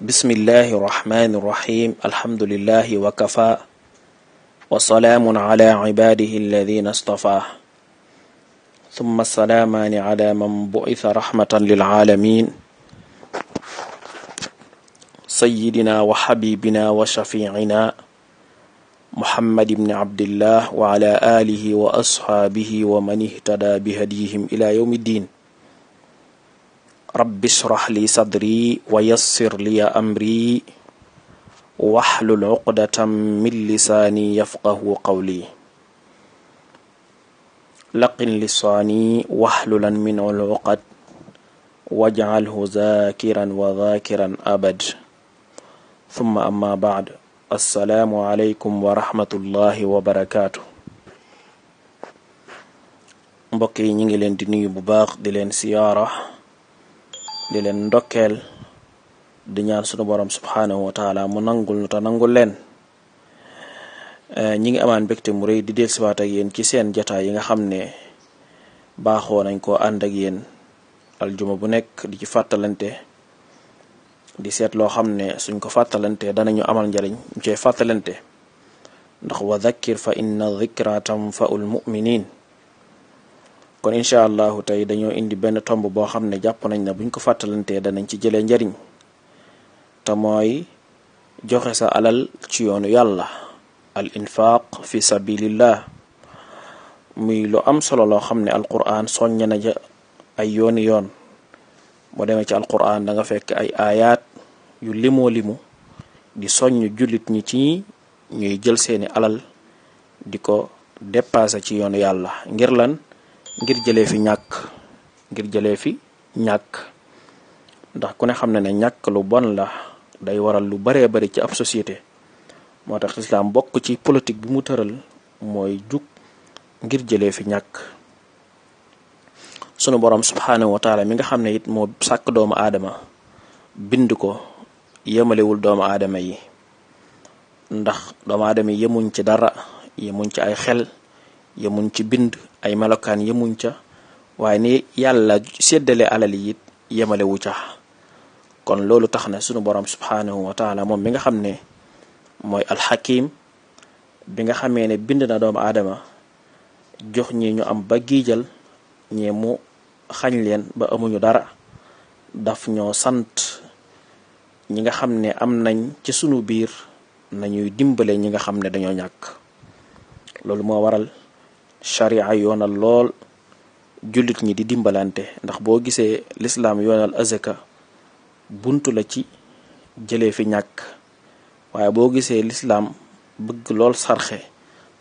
bismillahi irrahmani irrahim alhamdulillahi wa kafa wa salaamun ala ibadihi alladina stafa thumma salaamaani ala man bu'itha rahmatan lil'alamin sayyidina wa habibina wa shafi'ina muhammad ibn abdillah wa ala alihi wa ashaabihi wa man ihtada bihadyihim ila yawmi ddin. rabbi shrah li sadri wa yassir li amri wahlul uqdatan min lisaani yafqahu qawli laqin lisaani wahlulan min al-uqad waj'alhu zakiran wa dhakiran abad. thumma amma ba'd. assalaamu aleykum wa rahmatullahi wa barakaatu. mbokk yi ñu ngi leen di nuyu bu baax di leen siyaara di leen ndokkeel di ñaan sunu borom subhaanahu wa taala mu nangul nu te nangul leen. ñi ngi amaan mbégte mu rëy di dellusiwaat ak yéen ci seen jataay yi nga xam ne baaxoo nañ koo ànd ak yéen aljuma bu nekk di ci fàttalante di seet loo xam ne suñ ko fàttalante danañu amal njariñ ñu cee fàttalante ndax wa dhakkir fa inna dhikra tanfa'ul mu'minin. kon incha allahu tey dañoo indi benn tomb boo xam ne jàpp nañ ne buñ ko fàttalantee danañ ci jëlee njariñ te mooy joxe sa alal ci yoonu yàlla, al infaq fi sabilillah. muy lu am solo loo xam ne alquran soññ na ja ay yooni yoon. boo demee ci alquran da nga fekk ay ayat yu limoo limu di soññ jullit ñi ci ñuy jël seeni alal di ko dépasser ci yoonu yàlla ngir lan? ngir jëlee fi ñàkk ndax ku ne xam ne ñàkk lu bon la, day waral lu baree bari ci ab société. moo tax lislaam bokk ci politique bi mu tëral mooy jug ngir jëlee fi ñàkk. sunu borom subhaanahu wa taala mi nga xam ne it moo sàkk doomu aadama bind ko yemalewul doomu aadama yi, ndax doomu aadama yi yemuñ ci dara, yemuñ ci ay xel, yemuñ ci bind ay melokaan yemuñ ca, waaye ni yàlla séddale alal yi it yemalewu ca. kon loolu tax na sunu borom subhaanahu wa taala moom mi nga xam ne mooy alxakim, bi nga xamee ne bind na doomu aadama jox ñi ñu am ba giijal ñee mu xañ leen ba amuñu dara, daf ñoo sant ñi nga xam ne am nañ ci sunu biir nañuy dimbale ñi nga xam ne dañoo ñàkk. loolu moo waral sharia yoonal lool jullit ñi di dimbalante, ndax boo gisee lislaam yoonal azaka buntu la ci jëlee fi ñàkk. waaye boo gisee lislaam bëgg lool sarxe,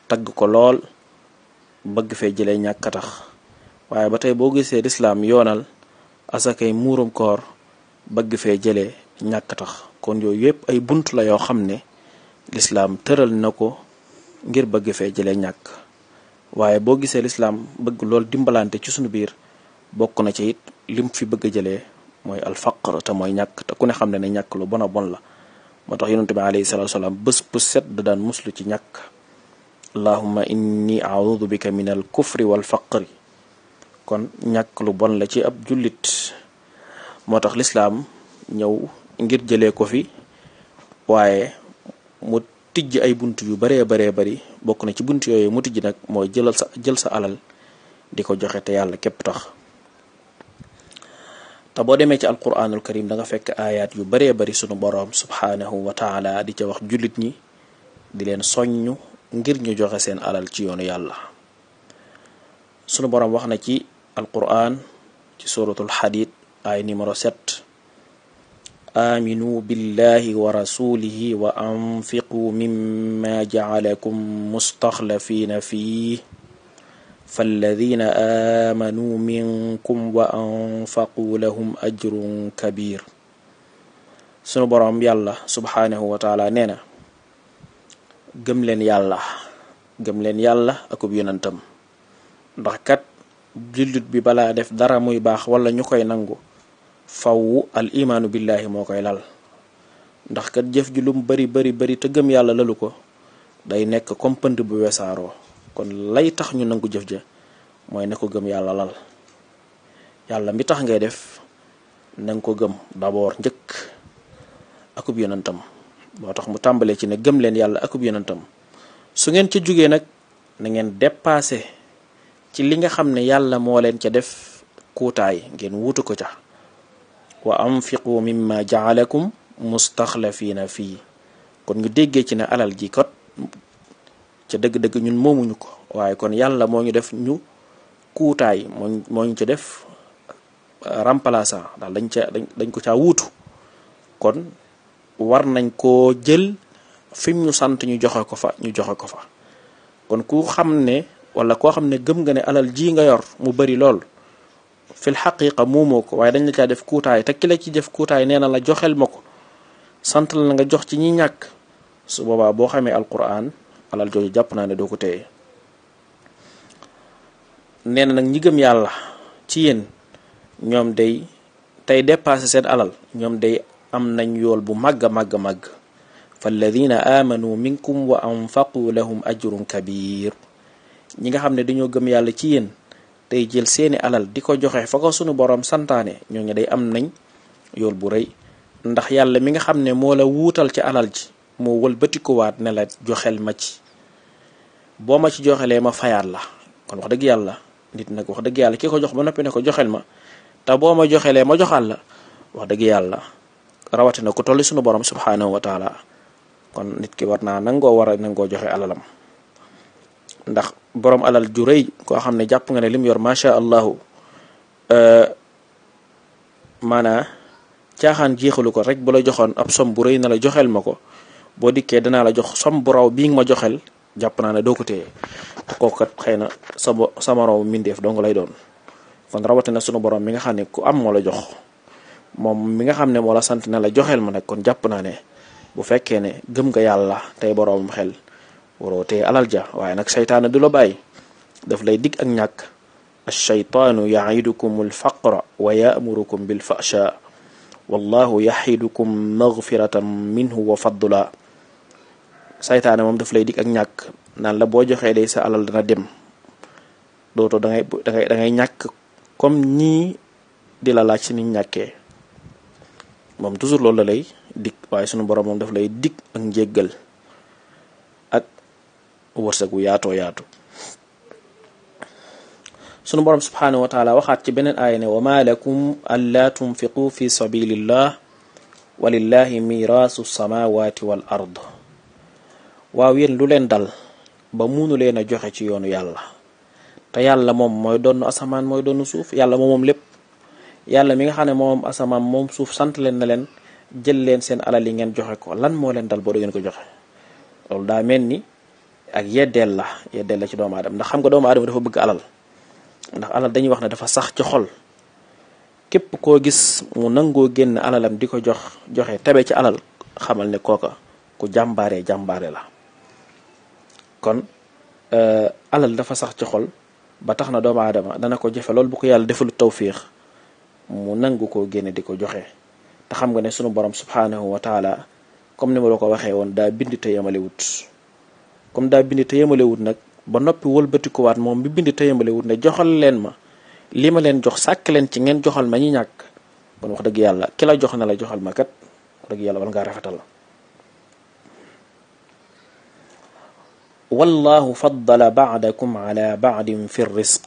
tagg ko lool, bëgg fee jëlee ñàkk a tax. waaye ba tey boo gisee lislaam yoonal asakay muurum koor, bëgg fee jëlee ñàkk a tax. kon yooyu yëpp ay bunt la yoo xam ne lislaam tëral na ko ngir bëgg fee jëlee ñàkk. waaye boo gisee lislaam bëgg lool dimbalante ci sunu biir, bokk na ci it lim fi bëgg a jëlee mooy alfaqr te mooy ñàkk. te ku ne xam ne ñàkk lu bon a bon la. moo tax yonente bi alayhi salatu wasalaam bés bu set da daan muslu ci ñàkk. allahumma inni a'udhu bika min al kufri wal faqri. kon ñàkk lu bon la ci ab jullit. moo tax lislaam ñëw ngir jëlee ko fi, waaye mu tijj ay bunt yu baree bari. bokk na ci bunt yooyu mu tijj nag mooy jël sa alal di ko joxe te yàlla képp tax. te boo demee ci alquranul karim da nga fekk ayat yu baree bari sunu boroom subhaanahu wa taala di ca wax jullit ñi, di leen soññ ngir ñu joxe seen alal ci yoonu yàlla. sunu boroom wax na ci alquran ci suratul hadid ay numéro 7: aminu billahi wa rasulihi wa anfiqu mimma ja'alakum mustaxlafina fih falladina amanu minkum wa anfaqu lahum ajrun kabir. sunu boroom yàlla subhaanahu wa taala nee na gëm leen yàlla akub yonentam, ndax kat jullit bi balaa def dara muy baax wala ñu koy nangu, faw al imaanu billahi moo koy lal. ndax kat jëf ji lum bari te gëm yàlla lalu ko, day nekk comme pënd bu wesaaroo. kon lay tax ñu nangu jëf ja mooy na ko gëm yàlla lal. yàlla mi tax ngay def nanga ko gëm d'abord njëkk. akub yonantam moo tax mu tàmbalee ci ne gëm leen yàlla akub yonantam su ngeen ca jugee nag na ngeen dépassé ci li nga xam ne yàlla moo leen ca def kuutaay ngeen wuutu ko ca wa anfiqu mimma jaalakum mustaxlafiina fii kon ñu déggee ci ne alal ji kot ca dëgg-dëgg ñun moomuñu ko waaye kon yàlla moo ñu def ñu kuutaay moo ñu ca def remplaçant daal dañ ko caa wuutu kon war nañ koo jël fi ñu sant ñu joxe ko fa kon ku xam ne wala koo xam ne gëm nga ne alal ji nga yor mu bari lool fil xaqiqa moomoo ko waaye dañ la caa def kuutaay te ki la ci def kuutaay nee na la joxel ma ko sant la nga jox ci ñi ñàkk su boobaa boo xamee alquran alal jooju jàpp naa ne doo ko téye nee na nag ñi gëm yàlla ci yéen ñoom day tey dépassé seen alal ñoom day am nañ yool bu màgg a màgg falladina amanu minkum wa anfaqu lahum ajrun kabir ñi nga xam ne dañoo gëm yàlla ci yéen tey jël seeni alal di ko joxe fa ko sunu borom santaane ñooñu day am nañ yool bu rëy ndax yàlla mi nga xam ne moo la wuutal ci alal ji moo wëlbatikuwaat ne la joxel ma ci boo ma ci joxelee ma fayaat la kon wax dëgg yàlla nit nag wax dëgg yàlla ki ko jox ba noppi ne ko joxel ma te boo ma joxelee ma joxal la wax dëgg yàlla rawatina ku tolli sunu borom subhanahu wa taala kon nit ki war naa nangoo joxe alalam ndax borom alal ju rëy koo xam ne jàpp nga ne lim yor macha allahu maanaa caaxaan jeexalu ko rek bu la joxoon ab som bu rëy na la joxel ma ko boo dikkee danaa la jox som bu raw bii nga ma joxel jàpp naa ne doo ko téye kooku kat xëy na sa moroom mindeef dong lay doon kon rawatina sunu borom mi nga xam ne ku am moo la jox moom mi nga xam ne moo la sant ne la joxel ma nag kon jàpp naa ne bu fekkee ne gëm nga yàlla tey boroomam xel waroo téye alal ja waaye nag seytaane du la bàyyi daf lay dig ak ñàkk ash-shaytaanu ya'idukum al-faqra wa ya'murukum bil-fahsha wallahu yaxidukum magfiratan minhu wa fadla saytaane moom daf lay dig ak ñàkk naan la boo joxee day sa alal dana dem dootoo da ngay ñàkk comme ñii di la laaj si niñ ñàkkee moom toujours loolu la lay dig waaye sunu borom moom daf lay dig ak njéggal ak wërsëg wu yaatoo yaatu sunu borom subhanahu wa taala waxaat ci beneen aaya ne wa ma lakum alla tunfiqu fi sabilillah walillahi mirasu samawati wal ard waaw yéen lu leen dal ba munu leen a joxe ci yoonu yàlla te yàlla moom mooy doon asamaan mooy doon suuf yàlla moom lépp yàlla mi nga xam ne moom asamaan moom suuf sant leen na leen jël leen seen alal yi ngeen joxe ko lan moo leen dal ba du ngeen ko joxe loolu daa mel ni ak yeddeel la ci doomu aadama ndax xam nga doomu aadama dafa bëgg alal ndax alal dañuy wax ne dafa sax ci xol képp koo gis mu nangoo génn alalam di ko joxe tabe ci alal xamal ne kooka ku jàmbaare la kon alal dafa sax ci xol ba tax na doomu aadama dana ko jafe loolu bu ko yàlla defalu tawfiix mu nangu koo génne di ko joxe te xam nga ne sunu borom subhanahu wa taala comme ni ma la ko waxee woon daa bind te yemalewut comme daa bind te yemalewut nag ba noppi wëlbatikuwaat moom bi bind te yemalewut ne joxal leen ma li ma leen jox sàkk leen ci ngeen joxal ma ñi ñàkk kon wax dëgg yàlla ki la jox na la joxal ma kat wax dëgg yàlla wala ngaa rafetal wallahu faddala ba'dakum ala ba'din fi rizq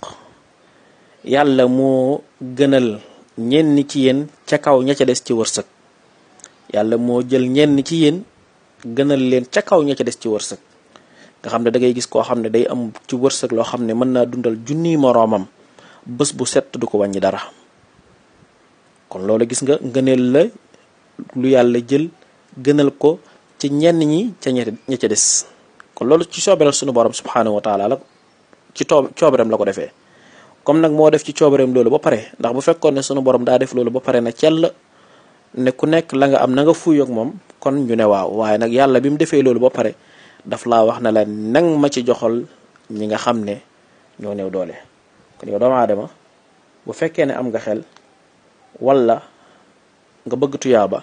yàlla moo gënal ñenn ci yéen ca kaw ña ca des ci wërsëg yàlla moo jël ñenn ci yéen gënal leen ca kaw ña ca des ci wërsëg nga xam ne da ngay gis koo xam ne day am ci wërsëg loo xam ne mën naa dundal junniy moroomam bés bu set du ko wàññi dara kon loolu gis nga ngëneel la lu yàlla jël gënal ko ci ñenn ñi ca ña ca des kon loolu ci coobareem sunu borom subhanahu wa taala la ci coobareem la ko defee comme nag moo def ci coobareem loolu ba pare ndax bu fekkoon ne sunu borom daa def loolu ba pare na cell ne ku nekk la nga am na nga fuyoog moom kon ñu ne waaw waaye nag yàlla bi mu defee loolu ba pare daf laa wax na la nang ma ci joxal ñi nga xam ne ñoo néew doole kon yow doomu aadama bu fekkee ne am nga xel wala nga bëgg tuyaaba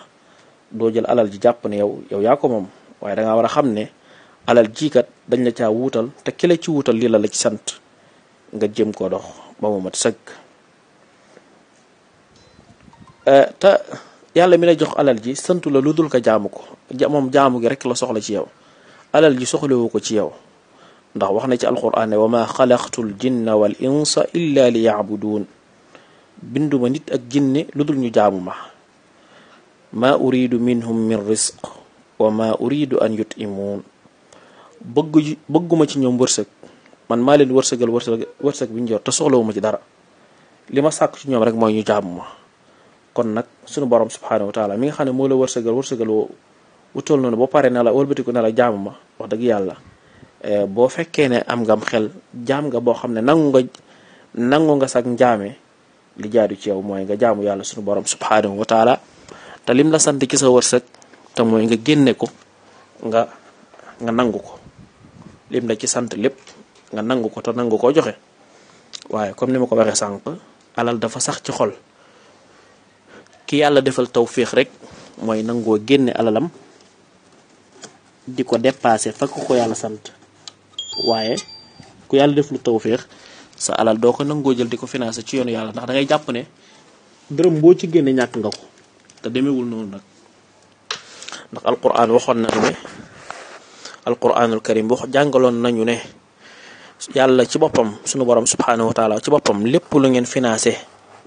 doo jël alal ji jàpp ne yow yaa ko moom waaye dangaa war a xam ne alal jiikat dañ la caa wuutal te ki la ci wuutal lii la ci sant nga jëm koo dox ba mu mat sëgg te yàlla mi la jox alal ji santu la lu dul ko jaamu ko moom jaamu gi rek la soxla ci yow alal ji soxlawu ko ci yow ndax wax na ci alquran ne wa ma xalaqtul jinna wal insa illa li yacbuduun binduma nit ak jinne lu dul ñu jaamu ma uridu minhum min risq wa ma uridu an yutimuun bëgguma ci ñoom wërsëg man maa leen wërsëg bi ñu yor te soxlawuma ci dara li ma sàkk ci ñoom rek mooy ñu jaamu kon nag sunu borom subhanahu wa taala mi nga xam ne moo la wërsëgal wutal noonu boo paree ne la wëlbatiku ne la jaamu ma wax dëgg yàlla boo fekkee ne am ngam xel jaam nga boo xam ne nangu nga sag njaame li jaadu ci yow mooy nga jaamu yàlla sunu borom subhanahu wa taala te lim la sant ci sa wërsëg te mooy nga génne ko nga nangu ko lim la ci sant lépp nga nangu ko te nangu koo joxe waaye comme ni ma ko waxee sànq alal dafa sax ci xol ki yàlla defal tawfiix rek mooy nangoo génne alalam di ko dépassé fa ko yàlla sant waaye ku yàlla def lu tawfiix sa alal doo ko nangoo jël di ko financé ci yoonu yàlla ndax da ngay jàpp ne dërëm boo ci génne ñàkk nga ko te demewul noonu nag ndax alquran waxoon na ne alquranul karim jàngaloon nañu ne yàlla ci boppam sunu borom subhanahu wa taala ci boppam lépp lu ngeen financé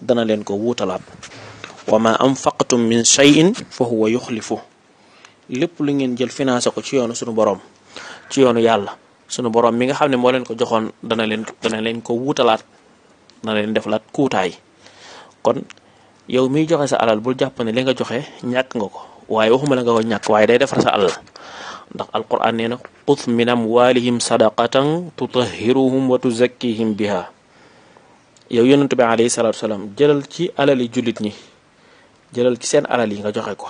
dana leen ko wuutalaat wa ma anfaqtum min shay'in fa huwa yuxlifu lépp lu ngeen jël financé ko ci yoonu sunu borom ci yoonu yàlla sunu borom mi nga xam ne moo leen ko joxoon dana leen ko wuutalaat dana leen def laat kuutaay kon yow miy joxe sa alal bul jàpp ne li nga joxe ñàkk nga ko waaye waxuma la nga ko ñàkk waaye day defar sa alal ndax alquran nee na xud min amwalihim sadaqatan tutahhiruhum wa tuzakkihim biha yow yonent bi alayhi salatu wasalaam jëlal ci alali jullit ñi jëlal ci seen alal yi nga joxe ko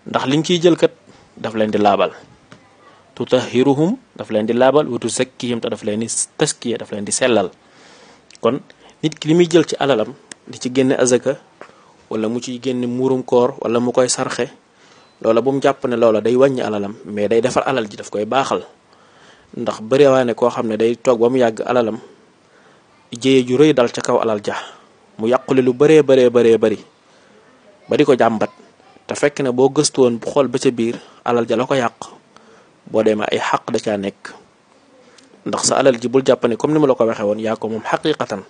ndax liñ ciy jël kat daf leen di laabal tutahhiruhum daf leen di laabal wa tuzakkihim te daf leen di taskiya daf leen di sellal kon nit ki li muy jël ci alalam di ci génne azaka wala mu ciy génne muurum koor wala mu koy sarxe loola bu mu jàpp ne loola day wàññi alalam mais day defar alal ji daf koy baaxal ndax bëriwaane koo xam ne day toog ba mu yàgg alalam jéye ju rëy dal ca kaw alal ja mu yàqule lu bëree bëri ba di ko jàmbat te fekk ne boo gëstu woon bu xool ba ca biir alal ja la ko yàq boo demee ay xaq da caa nekk ndax sa alal ji bul jàpp ne comme ni ma la ko waxee woon yaa ko moom xaqiqatan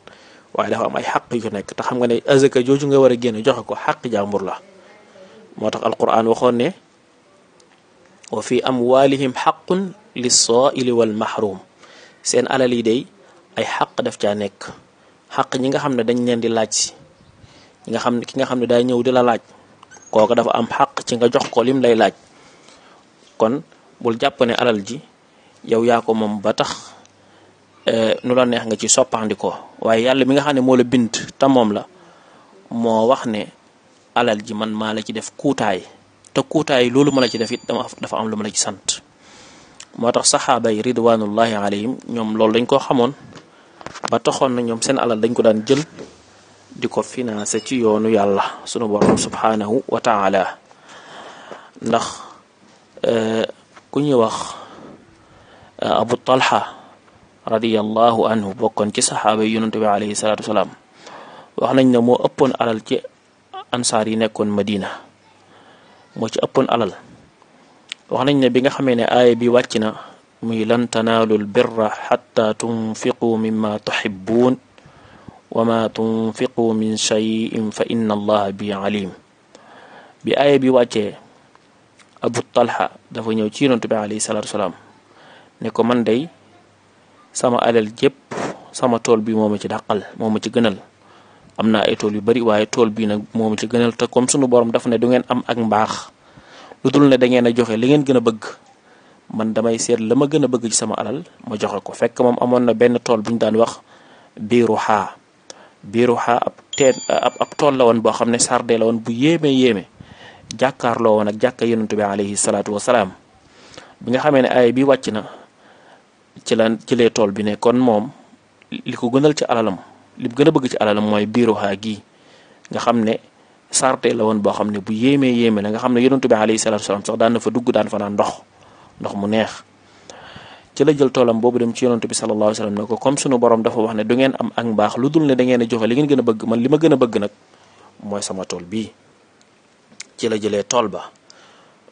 waaye dafa am ay xaq yu nekk te xam nga ne azaka jooju nga war a génne joxe ko xaqi jàmbur la moo tax alquran waxoon ne wa fi amwalihim xaqun lissaili wal mahrum seen alal yi day ay xaq daf caa nekk xaq ñi nga xam ne dañ leen di laaj si ki nga xam ne day ñëw di la laaj kooku dafa am xaq ci nga jox ko lim lay laaj kon bul jàpp ne alal ji yow yaa ko moom ba tax nu la neex nga ci soppandikoo waaye yàlla mi nga xam ne moo la bind te moom la moo wax ne alal ji man maa la ci def kuutaay te kuutaay loolu ma la ci def it dafa am lu ma la ci sant moo tax saxaaba yi ridwanullahi alayhim ñoom loolu dañ koo xamoon ba taxoon na ñoom seen alal dañ ko daan jël di ko financé ci yoonu yàlla sunu borom subhanahu wa taala ndax ku ñuy wax abu talha radiyallahu anhu bokkoon ci saxaaba yi yonente bi alayhi salatu wasalaam wax nañ ne moo ëppoon alal ci ansaar yi nekkoon Madina moo ci ëppoon alal wax nañ ne bi nga xamee ne aaya bi wàcc na muy lan tanaalul birra xatta tunfiqu mimma tuxibbuun wa ma tunfiqu min shayin fa inna allaha bi alim bi aaya bi wàccee Abu Talha dafa ñëw ci yonent bi alayhi salaatu wasalaam ne ko man day sama alal jépp sama tool bi moo ma ci dàqal moo ma ci gënal am naa ay tool yu bari waaye tool bii nag moo ma ci gënal te comme sunu borom dafa ne du ngeen am ak mbaax lu dul ne da ngeen a joxe li ngeen gën a bëgg man damay seet la ma gën a bëgg ci sama alal ma joxe ko fekk moom amoon na benn tool bu ñu daan wax biiru xaa ab tool la woon boo xam ne sarde la woon bu yéeme jàkkaarloo woon ak jàkka yonent bi alayhi salaatu wasalaam bi nga xamee ne aaya bi wàcc na ci lee tool bi ne kon moom li ko gënal ci alalam li gën a bëgg ci alalam mooy biiru xaa gi nga xam ne sarde la woon boo xam ne bu yéeme la nga xam ne yonent bi alayhi salaatu wasalaam sax daan na fa dugg daan fa naan ndox mu neex ci la jël toolam boobu dem ci yonent bi sallallahu alayhi wasallam ne ko comme sunu borom dafa wax ne du ngeen am ak mbaax lu dul ne da ngeen a joxe li ngeen gën a bëgg man li ma gën a bëgg nag mooy sama tool bii ci la jëlee tool ba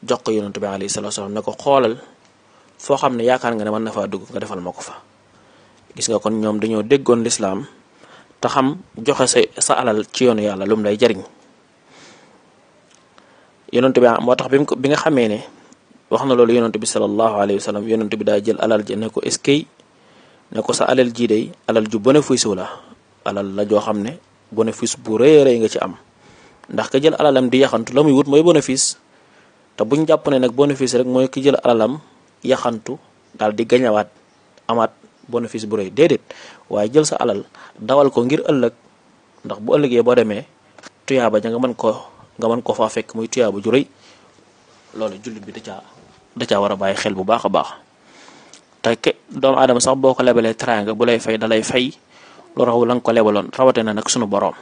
jox ko yonent bi alayhi salaatu salaam ne ko xoolal foo xam ne yaakaar nga ne mën na faa dugg nga defal ma ko fa. gis nga kon ñoom dañoo déggoon lislaam te xam joxe sa alal ci yoonu yàlla lum lay jariñ. yonent bi moo tax bi nga xamee ne wax na loolu yonent bi sallallahu alayhi wa sallam, yonent bi daa jël alal ji ne ko eskay ne ko sa alal ji day alal ju bénéfice la, alal la joo xam ne bénéfice bu rëy a rëy nga ci am. ndax ka jël alalam di yaxantu la muy wut mooy bénéfice, te buñ jàpp ne nag bénéfice rek mooy ki jël alalam yaxantu daal di gañawaat amaat bénéfice bu rëy. déedéet, waaye jël sa alal dawal ko ngir ëllëg, ndax bu ëllëgee boo demee tuyaaba ja nga mën ko faa fekk muy tuyaaba ju rëy. loolu jullit bi da caa war a bàyyi xel bu baax a baax. te doomu aadama sax boo ko lebalee teraanga bu lay fay da lay fay lu raw la nga ko lebaloon, rawate na nag sunu borom.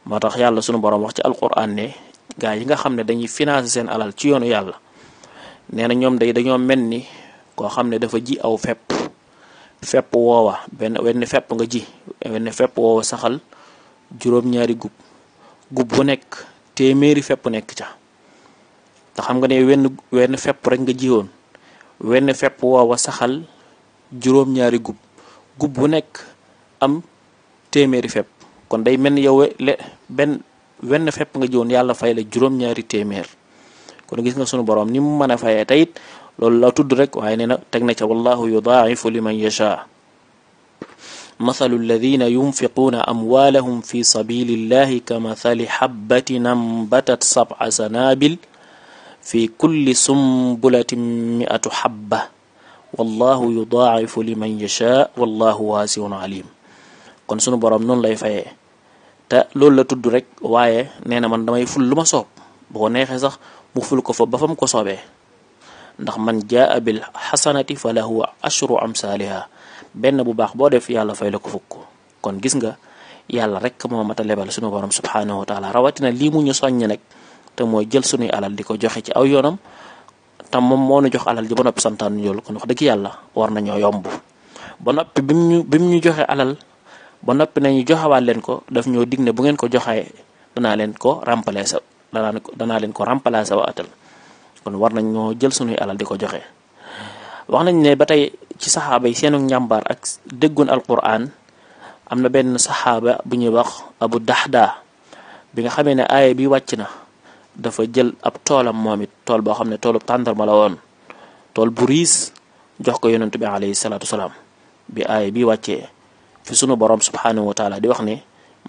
moo tax yàlla sunu borom wax ci alquran ne gaa yi nga xam ne dañuy financer seen alal ci yoonu yàlla, nee na ñoom dañoo mel ni koo xam ne dafa ji aw fepp woowa wenn fepp nga ji, wenn fepp woowa saxal juróom-ñaari gub bu nekk téeméeri fepp nekk ca. te xam nga ne wenn fepp rek nga jiwoon, wenn fepp woowa saxal juróom-ñaari gub bu nekk am téeméeri fepp. kon day mel ni yow wenn fepp nga jiwoon yàlla fay la juróom-ñaari téeméer. kon gis nga sunu borom ni mu mën a fayee tayit loolu la tudd rek, waaye nee na teg na ca wallahu yudaa'ifu liman yashaa. mathalu alladina yunfiquuna amwaalahum fi sabilillahi ka mathali habbatin ambatat sab'a sanaabil fi kulli sumbulatin mi'atu habba wallahu yudaa'ifu liman yashaa wallahu waasi'un alim. kon sunu borom noonu lay fayee te loolu la tudd rek, waaye nee na man damay ful lu ma soob, bu ko neexee sax mu ful ko fa ba fa mu ko soobee. ndax man jaa bil xasanati fa lahu ashru amsaaliha, benn bu baax boo def yàlla fay la ko fukk. kon gis nga yàlla rek moo mat a lebal sunu borom subhanahu wa taala, rawatina lii mu ñu soññ nag te mooy jël sunuy alal di ko joxe ci aw yoonam. tam moom moo nu jox alal ji ba noppi santaan ñu loolu, kon wax dëgg yàlla war nañoo yomb. ba noppi bi mu ñu joxe alal ba noppi nañu joxewaat leen ko, daf ñoo dig ne bu ngeen ko joxee danaa leen ko remplacer waatal. kon war nañ ñoo jël sunuy alal di ko joxe. wax nañ ne ba tey ci saxaaba yi seenu njàmbaar ak déggoon alquran, am na benn saxaaba bu ñuy wax Abu Dahda, bi nga xamee ne aaya bi wàcc na dafa jël ab toolam moom it, tool boo xam ne toolub tàndarma la woon, tool bu riis, jox ko yonent bi alayhi salaatu wasalaam. bi aaya bi wàccee fi sunu borom subhanahu wa taala di wax ne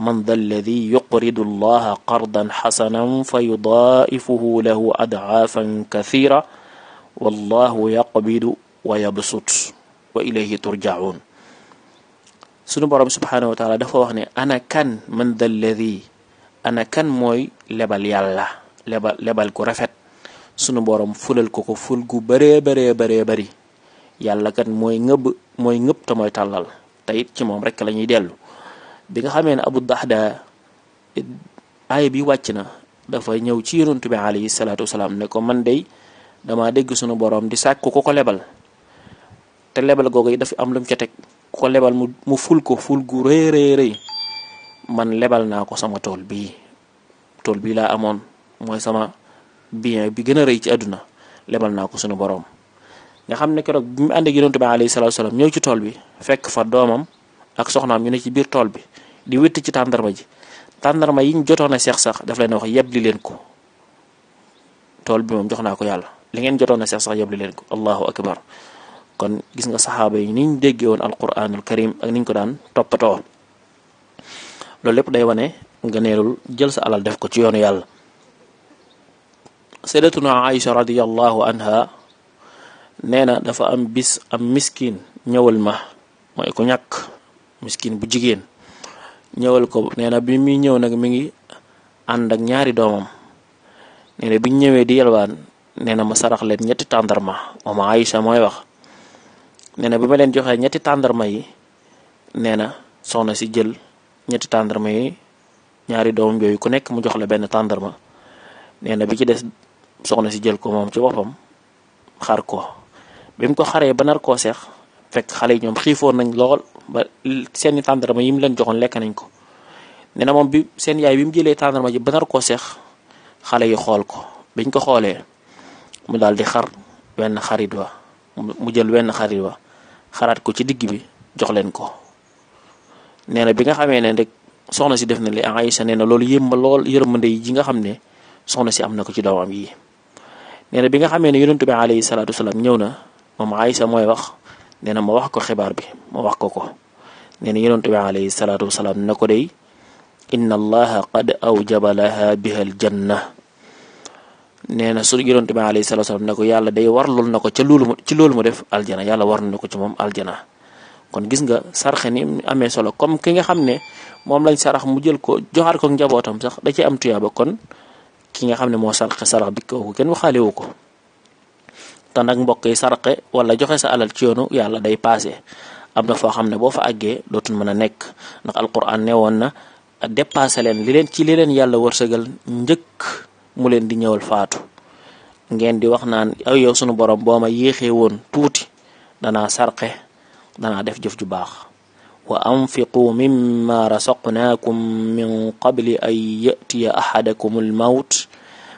man dha alladi yuqridu allaha qardan xasanan fa yudaa'ifuhu lahu ad'aafan kathira wallahu yaqbidu wa yabsut wa ilayhi turja'un. sunu borom subhanahu wa taala dafa wax ne ana kan man dha alladi, ana kan mooy lebal yàlla, lebal ku rafet, sunu borom fulal ko ful gu bëree bëri. yàlla kan mooy ngëb te mooy tàllal, te it ci moom rek la ñuy dellu. bi nga xamee ne Abu Dahda aaya bi wàcc na, dafa ñëw ci yonent bi alayhi salaatu wasalaam ne ko man dey dama dégg sunu borom di sàkk ku ko lebal, te lebal googu yi dafa am lu mu ca teg, ku ko lebal mu ful gu rëy. man lebal naa ko sama tool bii laa amoon, mooy sama bien bi gën a rëy ci àdduna, lebal naa ko sunu borom. nga xam ne keroog bi mu ànd ak yonent bi alayhi salaatu wasalaam ñëw ci tool bi, fekk fa doomam ak soxnaam ñu ne ci biir tool bi di wétti ci tàndarma ji. tàndarma yi ñu jotoon a seex sax daf leen wax yebli leen ko, tool bi moom jox naa ko yàlla, li ngeen jotoon a seex sax yebli leen ko. allahu akbar. kon gis nga saxaaba yi niñ déggee woon alquranul karim ak niñ ko daan toppatoo. loolu lépp day wane nga neelul jël sa alal def ko ci yoonu yàlla. sayyidatuna Aïcha radiyallahu anha nee na dafa am bis am miskin ñëwal ma, mooy ku ñàkk, miskin bu jigéen ñëwal ko. nee na bi muy ñëw nag mi ngi ànd ak ñaari doomam. nee na biñ ñëwee di yalwaan, nee na ma sarax leen ñetti tàndarma, moom Aïcha mooy wax. nee na bi ma leen joxee ñetti tàndarma yi, nee na soxna si jël ñetti tàndarma yi, ñaari doomam yooyu ku nekk mu jox la benn tàndarma. nee na bi ci des soxna si jël ko moom ci boppam xar ko. bi mu ko xaree ba nar koo seex, fekk xale yi ñoom xiifoon nañ lool ba seeni tàndarma yi mu leen joxoon lekk nañ ko. nee na moom bi seen yaay bi mu jëlee tàndarma ji ba nar koo seex, xale yi xool ko biñ ko xoolee mu daal di xar wenn xarit wa mu jël wenn xarit wa xaraat ko ci digg bi jox leen ko. nee na bi nga xamee ne rek soxna si def na li Aïcha nee na loolu yëmba lool yërmande ji nga xam ne soxna si am na ko ci doomam yi. nee na bi nga xamee ne yonent bi alayhi salaatu wasalaam ñëw na moom Aïcha mooy wax nee na ma wax ko xibaar bi ma wax ko nee na yonent bi alayhi salaatu wasalaam na ko day inna allaha qad awjaba laha biha aljanna. nee na su yonent bi alayhi salaatu wasalaam ne ko yàlla day warlul na ko ca loolu mu def aljana, yàlla war na ko ci moom aljana. kon gis nga sarxe ni amee solo comme ki nga xam ne moom lañ sarax mu jël ko joxaat ko njabootam sax da ci am tuyaaba. kon ki nga xam ne moo sarax bi kooku kenn waxaale wu ko. te nag mbokk yi sarxe wala joxe sa alal ci yoonu yàlla day paase, am na foo xam ne boo fa àggee dootul mën a nekk, ndax alquran ne woon na dépassé leen li leen yàlla wërsëgal njëkk mu leen di ñëwal faatu. ngeen di wax naan yow sunu borom boo ma yéexee woon tuuti danaa sarxe, danaa def jëf ju baax. wa anfiqu mimma rasaqnaakum min qabli an yatiya ahadakum almawt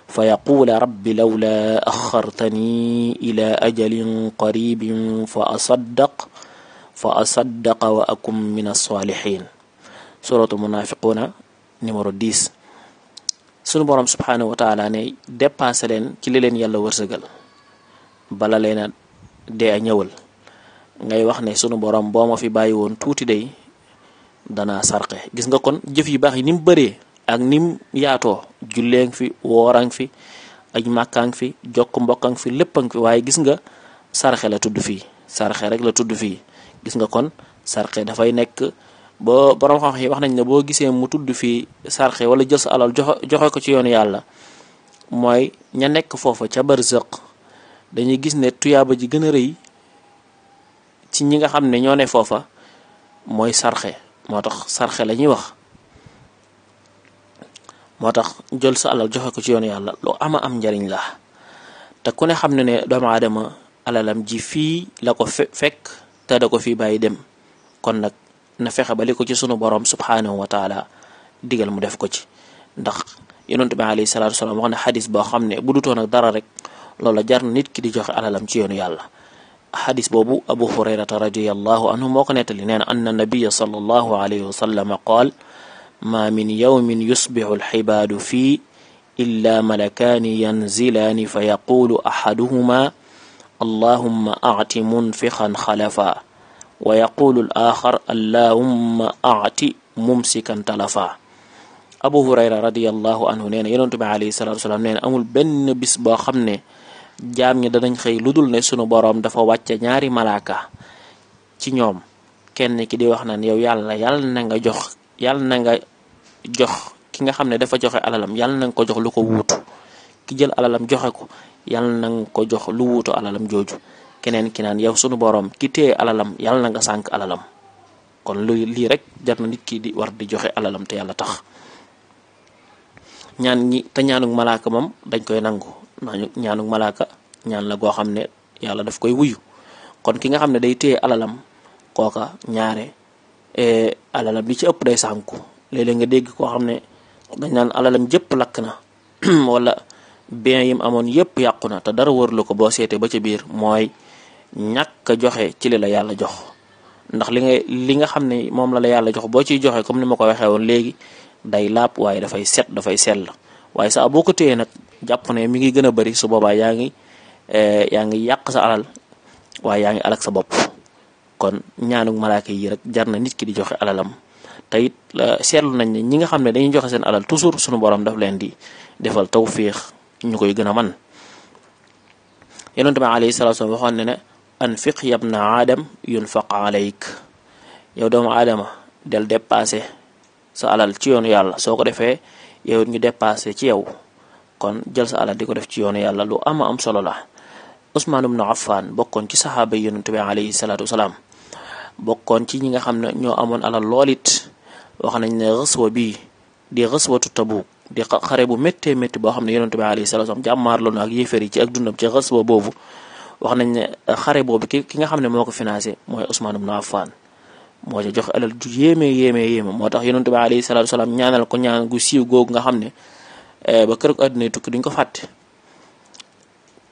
fa yaqula rabbi lawla axartani ila ajalin qaribin fa asaddaqa wa akum min alsalihin. suratu munafiquna numéro 10. sunu borom subhanahu wa taala ne dépassé leen ci li leen yàlla wërsëgal bala leen a dee a ñëwal ngay wax ne sunu borom boo ma fi bàyyi woon tuuti day danaa sarxe. gis nga kon jëf yu baax yi ni mu bëree ak ni mu yaatoo, julleeng fi, woorang fi, aj màkkaang fi, jokk mbokkang fi, léppang fi, waaye gis nga sarxe la tudd fii, sarxe rek la tudd fii. gis nga kon sarxe dafay nekk boo borom xam yi wax nañ ne boo gisee mu tudd fii sarxe wala jël sa alal joxe ko ci yoonu yàlla, mooy ña nekk foofa ca barzaq dañuy gis ne tuyaaba ji gën a rëy ci ñi nga xam ne ñoo ne foofa mooy sarxe. moo tax sarxe la ñuy wax. moo tax jël sa alal joxe ko ci yoonu yàlla lu am njariñ la. te ku ne xam ne doomu aadama alalam ji fii la ko fekk te da ko fii bàyyi dem. kon nag na fexe ba li ko ci sunu borom subhanahu wa taala digal mu def ko ci. ndax yonent bi alayhi salaatu wasalaam wax na xadis boo xam ne bu dutoon ak dara rek loola jar na nit ki di joxe alalam ci yoonu yàlla. xadis boobu abu hurayrata radiyallahu anhu moo ko nettali nee na anna nabiya sallallahu alayhi wa sallam qaal ma min yawmin yusbixu alxibaadu fii illa malakaani yanzilaani fa yaqulu axaduhuma allahumma acti munfixan xalafa wa yaqulu al-axar allahumma acti mumsikan talafa. abu hurayra radiyallahu anhu nee na yonent bi alayhi salaatu wasalaam nee na amul benn bis boo xam ne jaam ñi danañ xëy lu dul ne sunu boroom dafa wàcce ñaari malaaka ci ñoom. kenn ki di wax naan yow yàlla na nga jox ki nga xam ne dafa joxe alalam yàlla na nga ko jox lu ko wuutu, ki jël alalam joxe ko yàlla na nga ko jox lu wuutu alalam jooju. keneen ki naan yow sunu boroom ki téye alalam yàlla na nga sànk alalam. kon lii rek jar na nit ki di war di joxe alalam te yàlla tax. ñaanug malaaka moom dañ koy nangu. ñaanug malaaka ñaan la goo xam ne yàlla daf koy wuyu. kon ki nga xam ne day téye alalam kooka ñaare alalam li ci ëpp day sànku. léeg-léeg nga dégg koo xam ne dañ naan alalam jëpp lakk na wala bien yim amoon yëpp yàqu na te dara wërlu ko. boo seetee ba ca biir mooy ñàkk a joxe ci li la yàlla jox. ndax li nga xam ne moom la yàlla jox boo ciy joxe comme ni ma ko waxee woon léegi day laab waaye dafay set dafay sell. waaye saa boo ko téyee nag jàpp ne mi ngi gën a bari su boobaa yaa ngi yàq sa alal waaye yaa ngi alak sa bopp. kon ñaanug malaaka yi rek jar na nit ki di joxe alalam. te it seetlu nañ ne ñi nga xam ne dañuy joxe seen alal toujours sunu borom daf leen di defal tawfiix ñu koy gën a man. yonent bi alayhi salaatu wa salaam waxoon ne anfiq yabna aadam yunfaq alayk. yow doomu aadama del dépassé sa alal ci yoonu yàlla, soo ko defee yow ñu dépassé ci yow. kon jël sa alal di ko def ci yoonu yàlla lu am solo la. Usmaan ibnu Affaan bokkoon ci saxaaba yi yonent bi alayhi salaatu wasalaam, bokkoon ci ñi nga xam ne ñoo amoon alal lool it. wax nañ ne xaswa bii di xaswatu Tabuk di xare bu méttee métti boo xam ne yonent bi alayhi salaatu wasalaam jàmmaarloo na ak yéefar yi ci ak dundam ci xaswa boobu. wax nañ ne xare boobu ki nga xam ne moo ko financé mooy Usmaan ibnu Affaan. moo ca jox alal ju yéeme moo tax yonent bi alayhi salaatu wasalaam ñaanal ko ñaan gu siiw googu nga xam ne ba kër ko àdduna tukki duñ ko fàtte.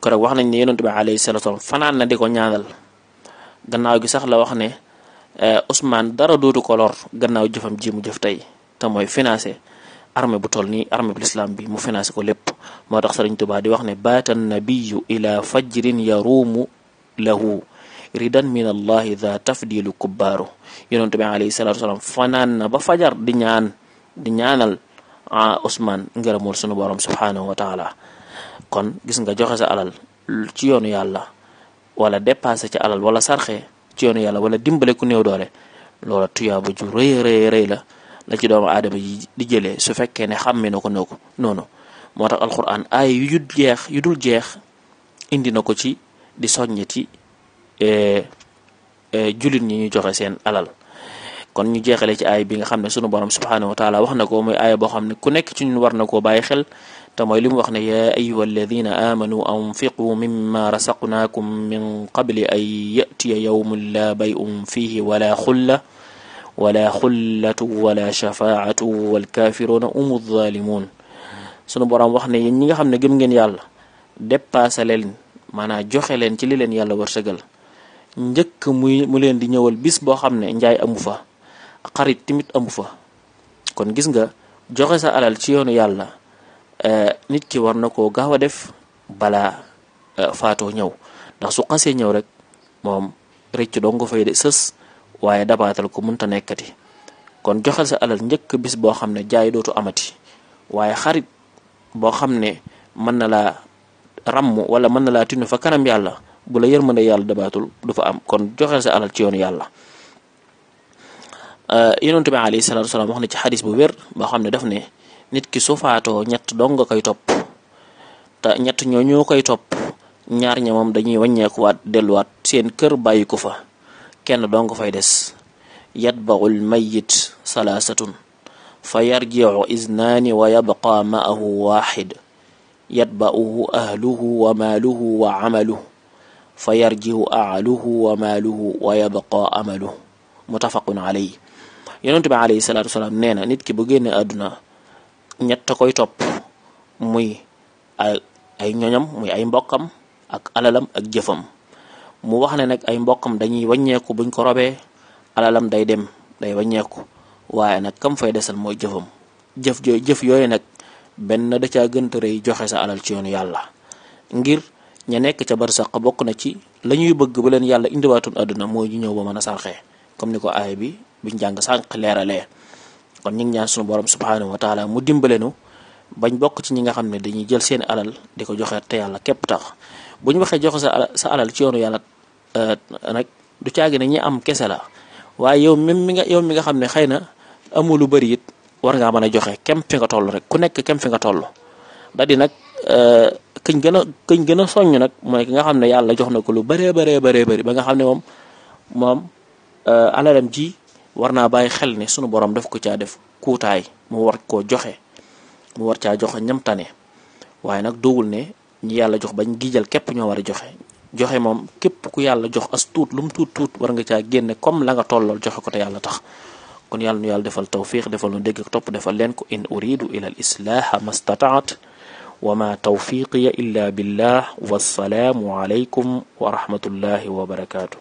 keroog wax nañ ne yonent bi alayhi salaatu wa salaam fanaan na di ko ñaanal gannaaw gi sax la wax ne Ousmane dara dootu ko lor gannaaw jëfam ji mu jëf tey te mooy financé armée bu toll nii armée bu l'islam bi mu financé ko lépp. moo tax Sëriñ Tuubaa di wax ne baata nabiyu ila fajrin yaruumu lahu ridan min allahi dha tafdilu kubbaaru. yonent bi alayhi salaatu wa salaam fanaan na ba fajar di ñaanal Ousmane ngërëmul sunu borom subhanahu wa taala. kon gis nga joxe sa alal ci yoonu yàlla wala dépassé ci alal wala sarxe ci yoonu yàlla wala dimbale ku néew doole loola tuyaaba ju rëy la ci doomu aadama yi di jëlee su fekkee ne xàmme na ko noonu. moo tax alquran ay yu dul jeex indi na ko ci di soññe ci jullit ñi ñu joxe seen alal. kon ñu jeexale ci aay bi nga xam ne sunu borom subhanahu wa taala wax na ko muy aaya boo xam ne ku nekk ci ñun war na koo bàyyi xel te mooy li mu wax ne yaa ayyuha alladina amanu anfiqu mimma rasaqnaakum min qabli an yatiya yawmun la bay'un fihi wala xullatu wala shafaatu walkafiruna umu zalimun. sunu borom wax ne yéen ñi nga xam ne gëm ngeen yàlla dépassé leen maanaam joxe leen ci li leen yàlla wërsëgal njëkk mu leen di ñëwal bis boo xam ne njaay amu fa xarit timit amu fa. kon gis nga joxe sa alal ci yoonu yàlla nit ki war na koo gaaw a def balaa faatoo ñëw ndax su xasee ñëw rek moom rëcc doo nga fay de sës waaye dabaatal ko mënta nekkati. kon joxel sa alal njëkk bis boo xam ne jaay dootu amati waaye xarit boo xam ne mën na laa ràmm wala mën na laa tinu fa kanam yàlla bu la yërmande yàlla dabaatul du fa am. kon joxel sa alal ci yoonu yàlla. yonent bi alayhi salaatu wa salaam wax na ci xadis bu wér boo xam ne daf ne nit ki su faatoo ñett dong nga koy topp te ñett ñoo koy topp ñaar ña moom dañuy wàññeekuwaat delluwaat seen kër bàyyi ko fa kenn dong fay des. yatba'ul mayyit salaasatun fa yarji'u isnaani wa yabqa ma'ahu waaxid yatba'uhu ahluhu wa maaluhu wa amaluhu fa yarji'u ahluhu wa maaluhu wa yabqa amaluhu muttafaqun alayhi. yonent bi alayhi salaatu wa salaam nee na nit ki bu génne àdduna ñett koy topp muy ay ñoñam muy ay mbokkam ak alalam ak jëfam. mu wax ne nag ay mbokkam dañuy wàññeeku buñ ko robee alalam day dem day wàññeeku waaye nag kam fay desal mooy jëfam. jëf yooyu nag benn da caa gënta rëy joxe sa alal ci yoonu yàlla ngir ña nekk ca barsaq bokk na ci la ñuy bëgg bu leen yàlla indiwaatoon àdduna mooy ñu ñëw ba mën a sarxee comme ni ko aaya bi biñ jàng sànq leeralee. kon ñu ngi ñaan sunu borom subhanahu wa taala mu dimbalenu bañ bokk ci ñi nga xam ne dañuy jël seen alal di ko joxe te yàlla képp tax. bu ñu waxee joxe sa alal ci yoonu yàlla nag du caagi ne ñi am kese la waaye yow mi nga xam ne xëy na amu lu bëri it war ngaa mën a joxe kem fi nga toll rek ku nekk kem fi nga toll. da di nag këñ gën a soññ nag mooy ki nga xam ne yàlla jox na ko lu bëree bëri ba nga xam ne moom alalam ji war naa bàyyi xel ne sunu borom daf ko caa def kuutaay mu war koo joxe mu war caa joxe ñamtane waaye nag doowul ne ñi yàlla jox bañ gijal képp ñoo war a joxe moom képp ku yàlla jox as tuut lu mu tuut war nga caa génne comme la nga tollool joxe ko te yàlla tax. kon yàlla nu yàlla defal tawfiq defal nu dégg ak topp defal leen ko in uridu ila al islaha mastataat wa ma tawfiqiya illa billah wassalaamu alaykum wa rahmatullahi wa barakatuh.